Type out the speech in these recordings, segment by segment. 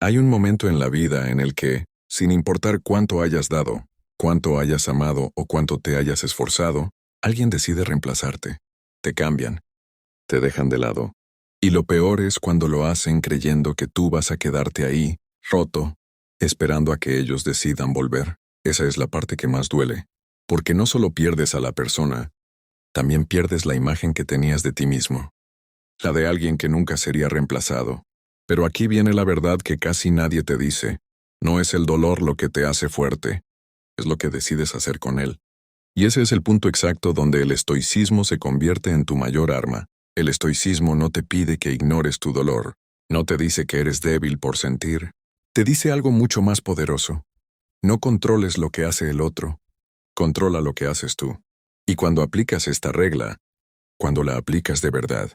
Hay un momento en la vida en el que, sin importar cuánto hayas dado, cuánto hayas amado o cuánto te hayas esforzado, alguien decide reemplazarte. Te cambian, te dejan de lado. Y lo peor es cuando lo hacen creyendo que tú vas a quedarte ahí, roto, esperando a que ellos decidan volver. Esa es la parte que más duele, porque no solo pierdes a la persona, también pierdes la imagen que tenías de ti mismo, la de alguien que nunca sería reemplazado. Pero aquí viene la verdad que casi nadie te dice. No es el dolor lo que te hace fuerte, es lo que decides hacer con él. Y ese es el punto exacto donde el estoicismo se convierte en tu mayor arma. El estoicismo no te pide que ignores tu dolor, no te dice que eres débil por sentir, te dice algo mucho más poderoso. No controles lo que hace el otro, controla lo que haces tú. Y cuando aplicas esta regla, cuando la aplicas de verdad,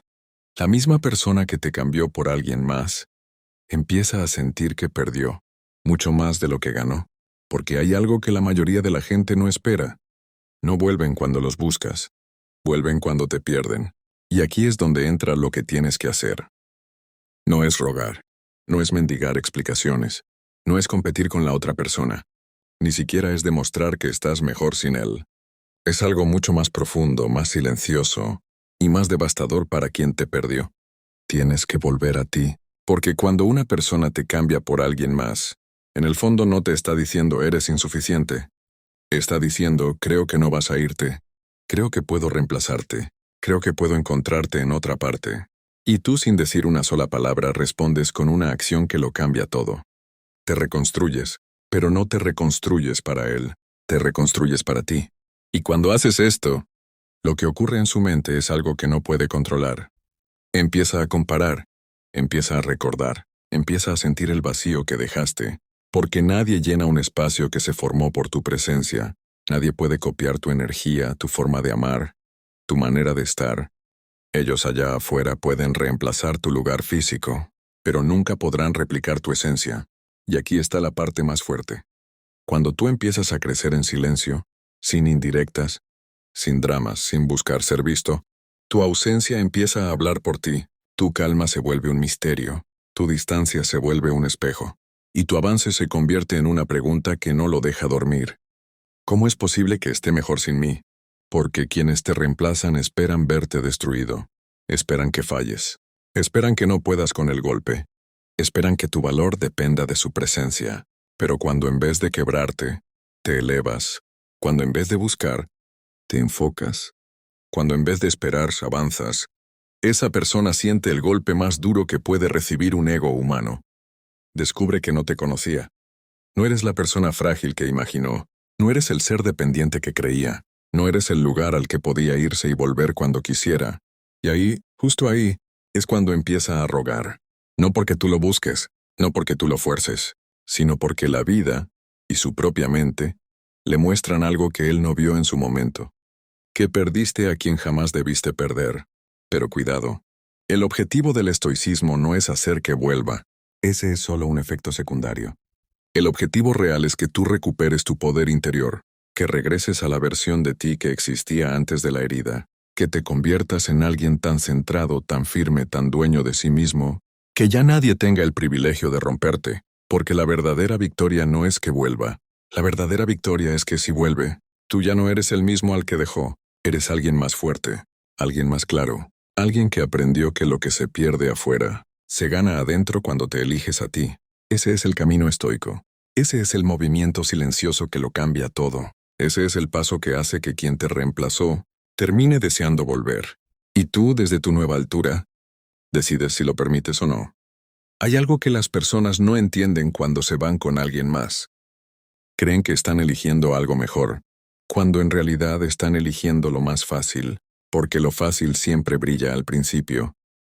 la misma persona que te cambió por alguien más, empieza a sentir que perdió, mucho más de lo que ganó, porque hay algo que la mayoría de la gente no espera. No vuelven cuando los buscas, vuelven cuando te pierden. Y aquí es donde entra lo que tienes que hacer. No es rogar, no es mendigar explicaciones, no es competir con la otra persona, ni siquiera es demostrar que estás mejor sin él. Es algo mucho más profundo, más silencioso y más devastador para quien te perdió. Tienes que volver a ti, porque cuando una persona te cambia por alguien más, en el fondo no te está diciendo eres insuficiente. Está diciendo creo que no vas a irte, creo que puedo reemplazarte, creo que puedo encontrarte en otra parte. Y tú sin decir una sola palabra respondes con una acción que lo cambia todo. Te reconstruyes, pero no te reconstruyes para él, te reconstruyes para ti. Y cuando haces esto, lo que ocurre en su mente es algo que no puede controlar. Empieza a comparar, empieza a recordar, empieza a sentir el vacío que dejaste, porque nadie llena un espacio que se formó por tu presencia. Nadie puede copiar tu energía, tu forma de amar, tu manera de estar. Ellos allá afuera pueden reemplazar tu lugar físico, pero nunca podrán replicar tu esencia. Y aquí está la parte más fuerte. Cuando tú empiezas a crecer en silencio, sin indirectas, sin dramas, sin buscar ser visto, tu ausencia empieza a hablar por ti, tu calma se vuelve un misterio, tu distancia se vuelve un espejo, y tu avance se convierte en una pregunta que no lo deja dormir. ¿Cómo es posible que esté mejor sin mí? Porque quienes te reemplazan esperan verte destruido, esperan que falles, esperan que no puedas con el golpe, esperan que tu valor dependa de su presencia, pero cuando en vez de quebrarte, te elevas, cuando en vez de buscar, te enfocas, cuando en vez de esperar avanzas, esa persona siente el golpe más duro que puede recibir un ego humano. Descubre que no te conocía. No eres la persona frágil que imaginó, no eres el ser dependiente que creía. No eres el lugar al que podía irse y volver cuando quisiera. Y ahí, justo ahí, es cuando empieza a rogar. No porque tú lo busques, no porque tú lo fuerces, sino porque la vida, y su propia mente, le muestran algo que él no vio en su momento. Que perdiste a quien jamás debiste perder. Pero cuidado, el objetivo del estoicismo no es hacer que vuelva. Ese es solo un efecto secundario. El objetivo real es que tú recuperes tu poder interior, que regreses a la versión de ti que existía antes de la herida, que te conviertas en alguien tan centrado, tan firme, tan dueño de sí mismo, que ya nadie tenga el privilegio de romperte, porque la verdadera victoria no es que vuelva. La verdadera victoria es que si vuelve, tú ya no eres el mismo al que dejó, eres alguien más fuerte, alguien más claro, alguien que aprendió que lo que se pierde afuera, se gana adentro cuando te eliges a ti. Ese es el camino estoico. Ese es el movimiento silencioso que lo cambia todo. Ese es el paso que hace que quien te reemplazó termine deseando volver. Y tú, desde tu nueva altura, decides si lo permites o no. Hay algo que las personas no entienden cuando se van con alguien más. Creen que están eligiendo algo mejor, cuando en realidad están eligiendo lo más fácil, porque lo fácil siempre brilla al principio,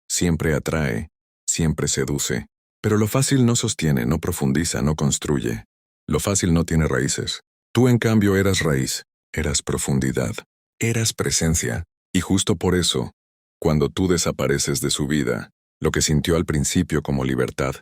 siempre atrae, siempre seduce. Pero lo fácil no sostiene, no profundiza, no construye. Lo fácil no tiene raíces. Tú, en cambio, eras raíz, eras profundidad, eras presencia. Y justo por eso, cuando tú desapareces de su vida, lo que sintió al principio como libertad,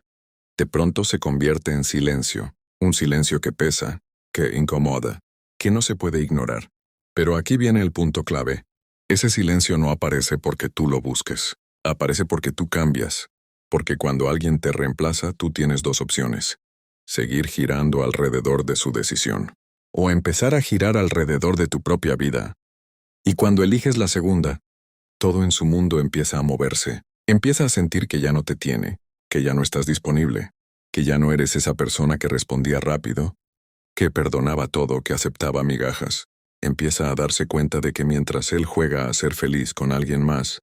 de pronto se convierte en silencio, un silencio que pesa, que incomoda, que no se puede ignorar. Pero aquí viene el punto clave. Ese silencio no aparece porque tú lo busques, aparece porque tú cambias, Porque cuando alguien te reemplaza, tú tienes dos opciones: seguir girando alrededor de su decisión, o empezar a girar alrededor de tu propia vida. Y cuando eliges la segunda, todo en su mundo empieza a moverse. Empieza a sentir que ya no te tiene, que ya no estás disponible, que ya no eres esa persona que respondía rápido, que perdonaba todo, que aceptaba migajas. Empieza a darse cuenta de que mientras él juega a ser feliz con alguien más,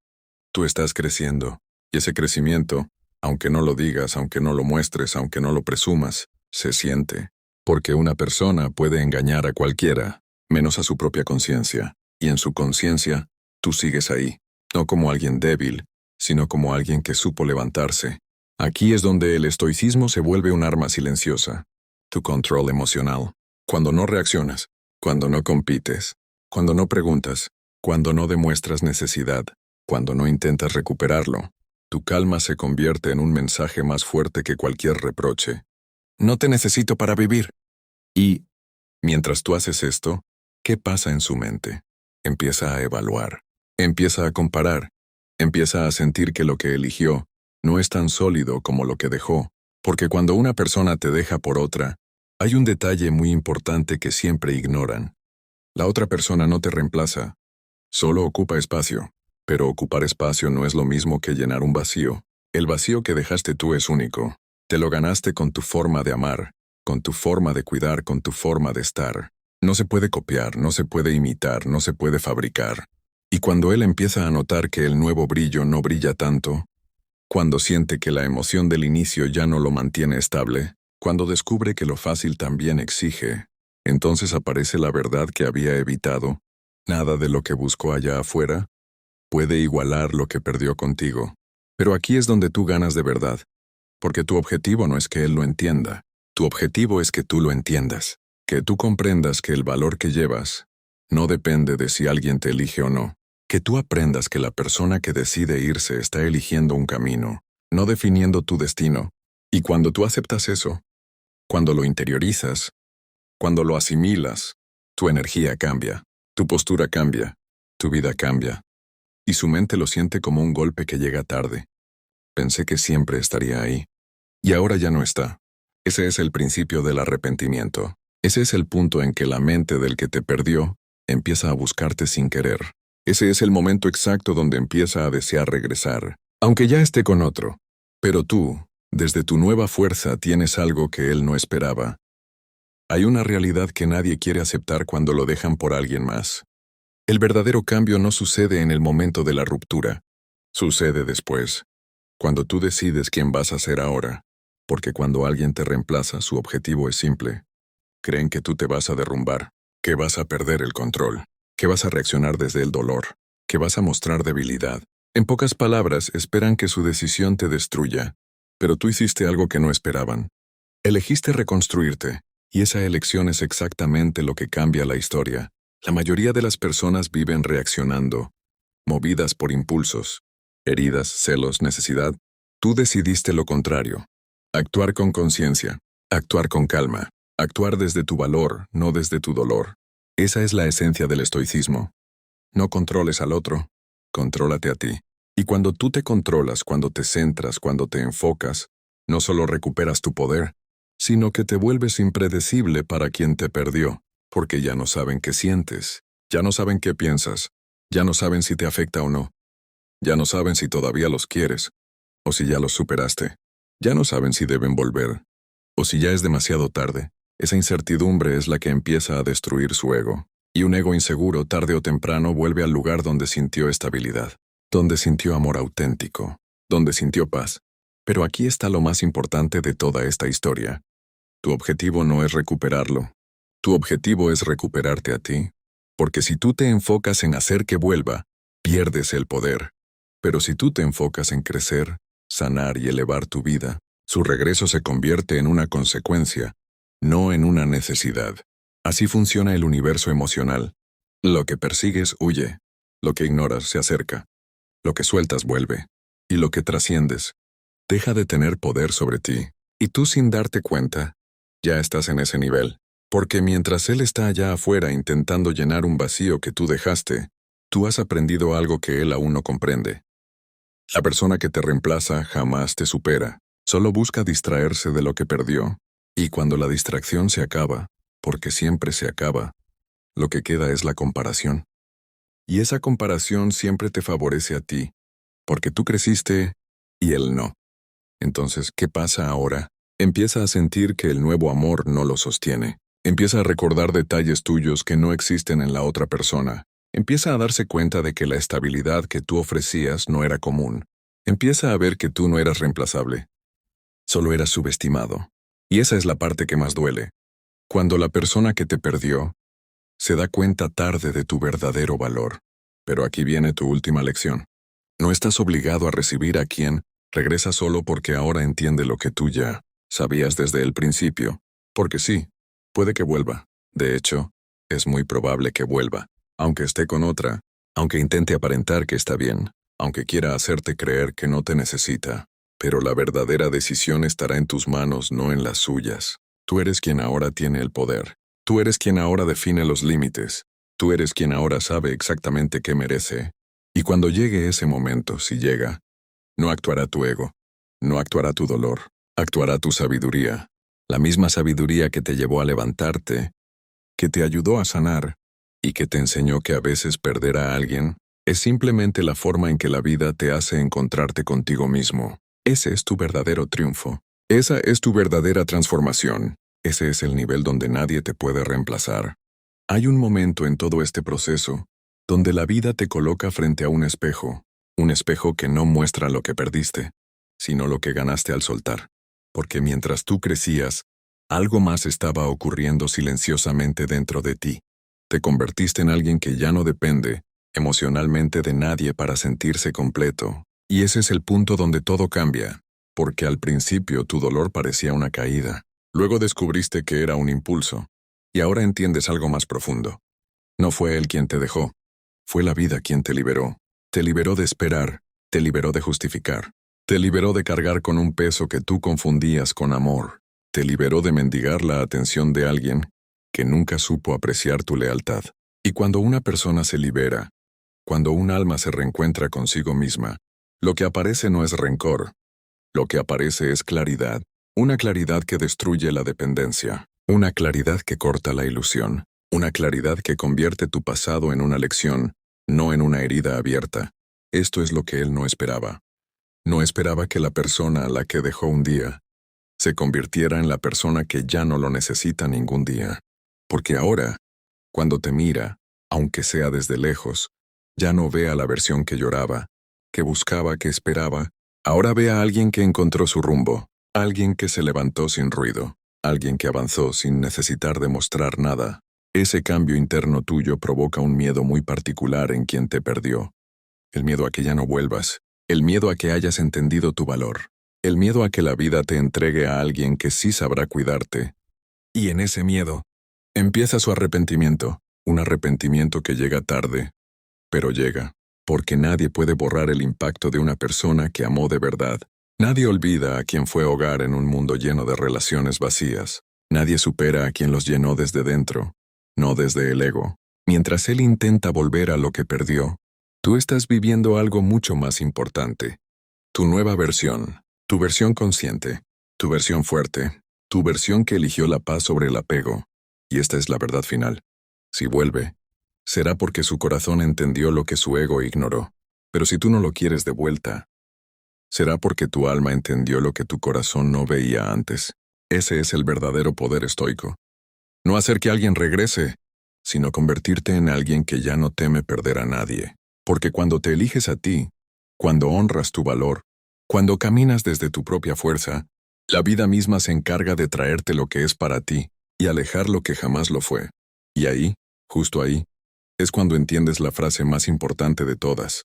tú estás creciendo. Y ese crecimiento, aunque no lo digas, aunque no lo muestres, aunque no lo presumas, se siente. Porque una persona puede engañar a cualquiera, menos a su propia conciencia. Y en su conciencia, tú sigues ahí, no como alguien débil, sino como alguien que supo levantarse. Aquí es donde el estoicismo se vuelve un arma silenciosa. Tu control emocional. Cuando no reaccionas, cuando no compites, cuando no preguntas, cuando no demuestras necesidad, cuando no intentas recuperarlo, tu calma se convierte en un mensaje más fuerte que cualquier reproche. No te necesito para vivir. Y, mientras tú haces esto, ¿qué pasa en su mente? Empieza a evaluar, empieza a comparar, empieza a sentir que lo que eligió no es tan sólido como lo que dejó, porque cuando una persona te deja por otra, hay un detalle muy importante que siempre ignoran. La otra persona no te reemplaza, solo ocupa espacio, pero ocupar espacio no es lo mismo que llenar un vacío. El vacío que dejaste tú es único. Te lo ganaste con tu forma de amar, con tu forma de cuidar, con tu forma de estar. No se puede copiar, no se puede imitar, no se puede fabricar. Y cuando él empieza a notar que el nuevo brillo no brilla tanto, cuando siente que la emoción del inicio ya no lo mantiene estable, cuando descubre que lo fácil también exige, entonces aparece la verdad que había evitado. Nada de lo que buscó allá afuera puede igualar lo que perdió contigo. Pero aquí es donde tú ganas de verdad, porque tu objetivo no es que él lo entienda, tu objetivo es que tú lo entiendas, que tú comprendas que el valor que llevas no depende de si alguien te elige o no, que tú aprendas que la persona que decide irse está eligiendo un camino, no definiendo tu destino. Y cuando tú aceptas eso, cuando lo interiorizas, cuando lo asimilas, tu energía cambia, tu postura cambia, tu vida cambia. Y su mente lo siente como un golpe que llega tarde. Pensé que siempre estaría ahí. Y ahora ya no está. Ese es el principio del arrepentimiento. Ese es el punto en que la mente del que te perdió empieza a buscarte sin querer. Ese es el momento exacto donde empieza a desear regresar, aunque ya esté con otro. Pero tú, desde tu nueva fuerza, tienes algo que él no esperaba. Hay una realidad que nadie quiere aceptar cuando lo dejan por alguien más. El verdadero cambio no sucede en el momento de la ruptura. Sucede después, cuando tú decides quién vas a ser ahora. Porque cuando alguien te reemplaza, su objetivo es simple. Creen que tú te vas a derrumbar, que vas a perder el control, que vas a reaccionar desde el dolor, que vas a mostrar debilidad. En pocas palabras, esperan que su decisión te destruya. Pero tú hiciste algo que no esperaban. Elegiste reconstruirte, y esa elección es exactamente lo que cambia la historia. La mayoría de las personas viven reaccionando, movidas por impulsos, heridas, celos, necesidad. Tú decidiste lo contrario. Actuar con conciencia, actuar con calma, actuar desde tu valor, no desde tu dolor. Esa es la esencia del estoicismo. No controles al otro, contrólate a ti. Y cuando tú te controlas, cuando te centras, cuando te enfocas, no solo recuperas tu poder, sino que te vuelves impredecible para quien te perdió, porque ya no saben qué sientes, ya no saben qué piensas, ya no saben si te afecta o no, ya no saben si todavía los quieres, o si ya los superaste, ya no saben si deben volver, o si ya es demasiado tarde. Esa incertidumbre es la que empieza a destruir su ego, y un ego inseguro tarde o temprano vuelve al lugar donde sintió estabilidad, donde sintió amor auténtico, donde sintió paz. Pero aquí está lo más importante de toda esta historia. Tu objetivo no es recuperarlo. Tu objetivo es recuperarte a ti. Porque si tú te enfocas en hacer que vuelva, pierdes el poder. Pero si tú te enfocas en crecer, sanar y elevar tu vida, su regreso se convierte en una consecuencia, no en una necesidad. Así funciona el universo emocional. Lo que persigues huye, lo que ignoras se acerca, lo que sueltas vuelve, y lo que trasciendes deja de tener poder sobre ti. Y tú sin darte cuenta, ya estás en ese nivel. Porque mientras él está allá afuera intentando llenar un vacío que tú dejaste, tú has aprendido algo que él aún no comprende. La persona que te reemplaza jamás te supera, solo busca distraerse de lo que perdió. Y cuando la distracción se acaba, porque siempre se acaba, lo que queda es la comparación. Y esa comparación siempre te favorece a ti, porque tú creciste y él no. Entonces, ¿qué pasa ahora? Empieza a sentir que el nuevo amor no lo sostiene. Empieza a recordar detalles tuyos que no existen en la otra persona. Empieza a darse cuenta de que la estabilidad que tú ofrecías no era común. Empieza a ver que tú no eras reemplazable. Solo eras subestimado. Y esa es la parte que más duele. Cuando la persona que te perdió se da cuenta tarde de tu verdadero valor. Pero aquí viene tu última lección. No estás obligado a recibir a quien regresa solo porque ahora entiende lo que tú ya sabías desde el principio. Porque sí, puede que vuelva. De hecho, es muy probable que vuelva, aunque esté con otra, aunque intente aparentar que está bien, aunque quiera hacerte creer que no te necesita. Pero la verdadera decisión estará en tus manos, no en las suyas. Tú eres quien ahora tiene el poder. Tú eres quien ahora define los límites. Tú eres quien ahora sabe exactamente qué merece. Y cuando llegue ese momento, si llega, no actuará tu ego, no actuará tu dolor, actuará tu sabiduría. La misma sabiduría que te llevó a levantarte, que te ayudó a sanar y que te enseñó que a veces perder a alguien es simplemente la forma en que la vida te hace encontrarte contigo mismo. Ese es tu verdadero triunfo. Esa es tu verdadera transformación. Ese es el nivel donde nadie te puede reemplazar. Hay un momento en todo este proceso donde la vida te coloca frente a un espejo que no muestra lo que perdiste, sino lo que ganaste al soltar. Porque mientras tú crecías, algo más estaba ocurriendo silenciosamente dentro de ti. Te convertiste en alguien que ya no depende emocionalmente de nadie para sentirse completo. Y ese es el punto donde todo cambia, porque al principio tu dolor parecía una caída. Luego descubriste que era un impulso, y ahora entiendes algo más profundo. No fue él quien te dejó, fue la vida quien te liberó. Te liberó de esperar, te liberó de justificar, te liberó de cargar con un peso que tú confundías con amor, te liberó de mendigar la atención de alguien que nunca supo apreciar tu lealtad. Y cuando una persona se libera, cuando un alma se reencuentra consigo misma, lo que aparece no es rencor, lo que aparece es claridad, una claridad que destruye la dependencia, una claridad que corta la ilusión, una claridad que convierte tu pasado en una lección, no en una herida abierta. Esto es lo que él no esperaba. No esperaba que la persona a la que dejó un día se convirtiera en la persona que ya no lo necesita ningún día. Porque ahora, cuando te mira, aunque sea desde lejos, ya no ve a la versión que lloraba, que buscaba, que esperaba. Ahora ve a alguien que encontró su rumbo, alguien que se levantó sin ruido, alguien que avanzó sin necesitar demostrar nada. Ese cambio interno tuyo provoca un miedo muy particular en quien te perdió. El miedo a que ya no vuelvas, el miedo a que hayas entendido tu valor, el miedo a que la vida te entregue a alguien que sí sabrá cuidarte. Y en ese miedo, empieza su arrepentimiento, un arrepentimiento que llega tarde, pero llega, porque nadie puede borrar el impacto de una persona que amó de verdad. Nadie olvida a quien fue hogar en un mundo lleno de relaciones vacías. Nadie supera a quien los llenó desde dentro, no desde el ego. Mientras él intenta volver a lo que perdió, tú estás viviendo algo mucho más importante. Tu nueva versión, tu versión consciente, tu versión fuerte, tu versión que eligió la paz sobre el apego. Y esta es la verdad final. Si vuelve, será porque su corazón entendió lo que su ego ignoró. Pero si tú no lo quieres de vuelta, será porque tu alma entendió lo que tu corazón no veía antes. Ese es el verdadero poder estoico. No hacer que alguien regrese, sino convertirte en alguien que ya no teme perder a nadie. Porque cuando te eliges a ti, cuando honras tu valor, cuando caminas desde tu propia fuerza, la vida misma se encarga de traerte lo que es para ti y alejar lo que jamás lo fue. Y ahí, justo ahí, es cuando entiendes la frase más importante de todas.